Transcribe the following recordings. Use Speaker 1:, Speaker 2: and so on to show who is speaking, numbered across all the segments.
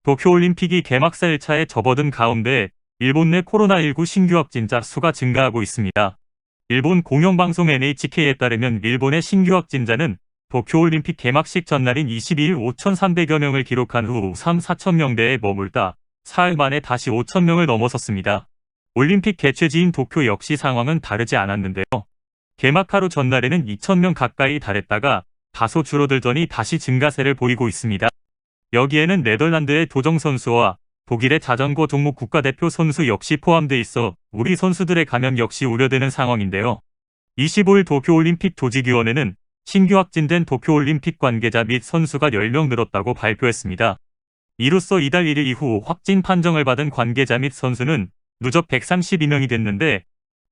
Speaker 1: 도쿄올림픽이 개막사 1차에 접어든 가운데 일본 내 코로나19 신규 확진자 수가 증가하고 있습니다. 일본 공영방송 NHK에 따르면 일본의 신규 확진자는 도쿄올림픽 개막식 전날인 22일 5,300여 명을 기록한 후 4,000명대에 머물다 사흘 만에 다시 5,000명을 넘어섰습니다. 올림픽 개최지인 도쿄 역시 상황은 다르지 않았는데요. 개막 하루 전날에는 2,000명 가까이 달했다가 다소 줄어들더니 다시 증가세를 보이고 있습니다. 여기에는 네덜란드의 도정 선수와 독일의 자전거 종목 국가대표 선수 역시 포함돼 있어 우리 선수들의 감염 역시 우려되는 상황인데요. 25일 도쿄올림픽 조직위원회는 신규 확진된 도쿄올림픽 관계자 및 선수가 10명 늘었다고 발표했습니다. 이로써 이달 1일 이후 확진 판정을 받은 관계자 및 선수는 누적 132명이 됐는데,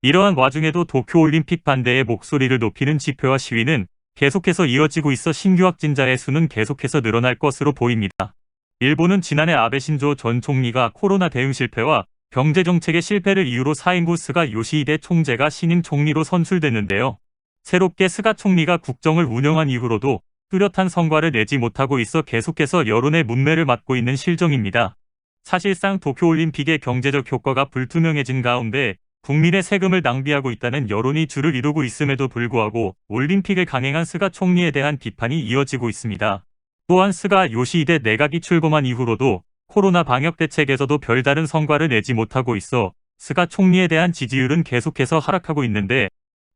Speaker 1: 이러한 와중에도 도쿄올림픽 반대의 목소리를 높이는 집회와 시위는 계속해서 이어지고 있어 신규 확진자의 수는 계속해서 늘어날 것으로 보입니다. 일본은 지난해 아베 신조 전 총리가 코로나 대응 실패와 경제정책의 실패를 이유로 사인 후 스가 요시히데 총재가 신임 총리로 선출됐는데요. 새롭게 스가 총리가 국정을 운영한 이후로도 뚜렷한 성과를 내지 못하고 있어 계속해서 여론의 문매를 맞고 있는 실정입니다. 사실상 도쿄올림픽의 경제적 효과가 불투명해진 가운데 국민의 세금을 낭비하고 있다는 여론이 주를 이루고 있음에도 불구하고 올림픽을 강행한 스가 총리에 대한 비판이 이어지고 있습니다. 또한 스가 요시히데 내각이 출범한 이후로도 코로나 방역 대책에서도 별다른 성과를 내지 못하고 있어 스가 총리에 대한 지지율은 계속해서 하락하고 있는데,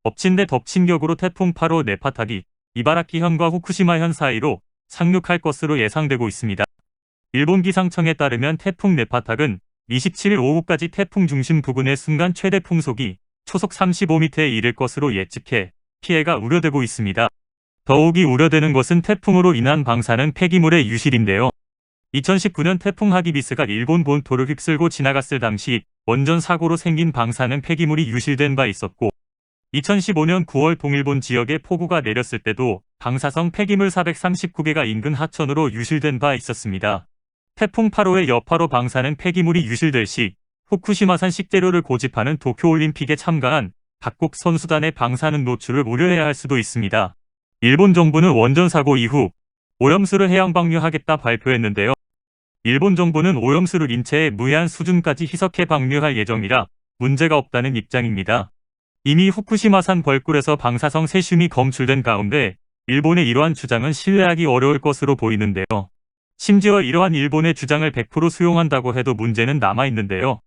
Speaker 1: 엎친 데 덮친 격으로 태풍 8호 네파탁이 이바라키현과 후쿠시마현 사이로 상륙할 것으로 예상되고 있습니다. 일본 기상청에 따르면 태풍 네파탁은 27일 오후까지 태풍 중심 부근의 순간 최대 풍속이 초속 35m에 이를 것으로 예측해 피해가 우려되고 있습니다. 더욱이 우려되는 것은 태풍으로 인한 방사능 폐기물의 유실인데요. 2019년 태풍 하기비스가 일본 본토를 휩쓸고 지나갔을 당시 원전 사고로 생긴 방사능 폐기물이 유실된 바 있었고, 2015년 9월 동일본 지역에 폭우가 내렸을 때도 방사성 폐기물 439개가 인근 하천으로 유실된 바 있었습니다. 태풍 8호의 여파로 방사능 폐기물이 유실될 시 후쿠시마산 식재료를 고집하는 도쿄올림픽에 참가한 각국 선수단의 방사능 노출을 우려해야 할 수도 있습니다. 일본 정부는 원전 사고 이후 오염수를 해양 방류하겠다 발표했는데요. 일본 정부는 오염수를 인체에 무해한 수준까지 희석해 방류할 예정이라 문제가 없다는 입장입니다. 이미 후쿠시마산 벌꿀에서 방사성 세슘이 검출된 가운데 일본의 이러한 주장은 신뢰하기 어려울 것으로 보이는데요. 심지어 이러한 일본의 주장을 100% 수용한다고 해도 문제는 남아있는데요.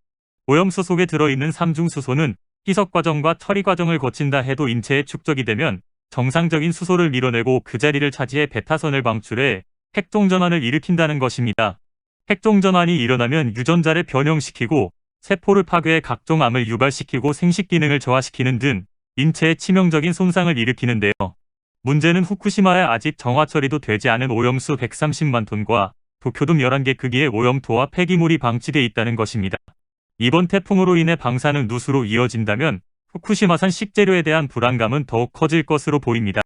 Speaker 1: 오염수 속에 들어있는 삼중수소는 희석 과정과 처리 과정을 거친다 해도 인체에 축적이 되면 정상적인 수소를 밀어내고 그 자리를 차지해 베타선을 방출해 핵종전환을 일으킨다는 것입니다. 핵종전환이 일어나면 유전자를 변형시키고 세포를 파괴해 각종 암을 유발시키고 생식 기능을 저하시키는 등 인체에 치명적인 손상을 일으키는데요. 문제는 후쿠시마에 아직 정화 처리도 되지 않은 오염수 130만 톤과 도쿄 등 11개 크기의 오염토와 폐기물이 방치돼 있다는 것입니다. 이번 태풍으로 인해 방사능 누수로 이어진다면 후쿠시마산 식재료에 대한 불안감은 더욱 커질 것으로 보입니다.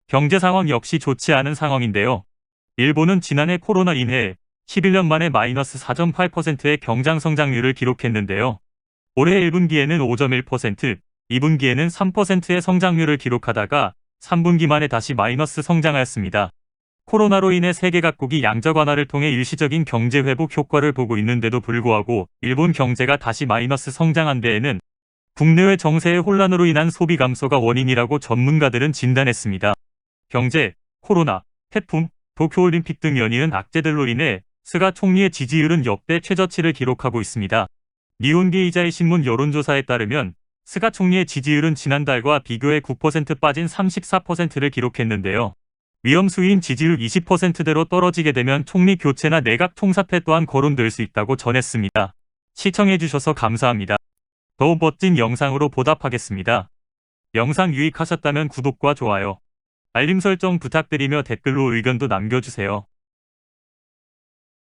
Speaker 1: 경제 상황 역시 좋지 않은 상황인데요. 일본은 지난해 코로나 인해 11년 만에 마이너스 4.8%의 경장 성장률을 기록했는데요. 올해 1분기에는 5.1%, 2분기에는 3%의 성장률을 기록하다가 3분기 만에 다시 마이너스 성장하였습니다. 코로나로 인해 세계 각국이 양적 완화를 통해 일시적인 경제 회복 효과를 보고 있는데도 불구하고 일본 경제가 다시 마이너스 성장한 데에는 국내외 정세의 혼란으로 인한 소비 감소가 원인이라고 전문가들은 진단했습니다. 경제, 코로나, 태풍, 도쿄올림픽 등 연이은 악재들로 인해 스가 총리의 지지율은 역대 최저치를 기록하고 있습니다. 니혼게이자의 신문 여론조사에 따르면 스가 총리의 지지율은 지난달과 비교해 9% 빠진 34%를 기록했는데요. 위험수위인 지지율 20%대로 떨어지게 되면 총리 교체나 내각 총사퇴 또한 거론될 수 있다고 전했습니다. 시청해주셔서 감사합니다. 더 멋진 영상으로 보답하겠습니다. 영상 유익하셨다면 구독과 좋아요, 알림 설정 부탁드리며 댓글로 의견도 남겨주세요.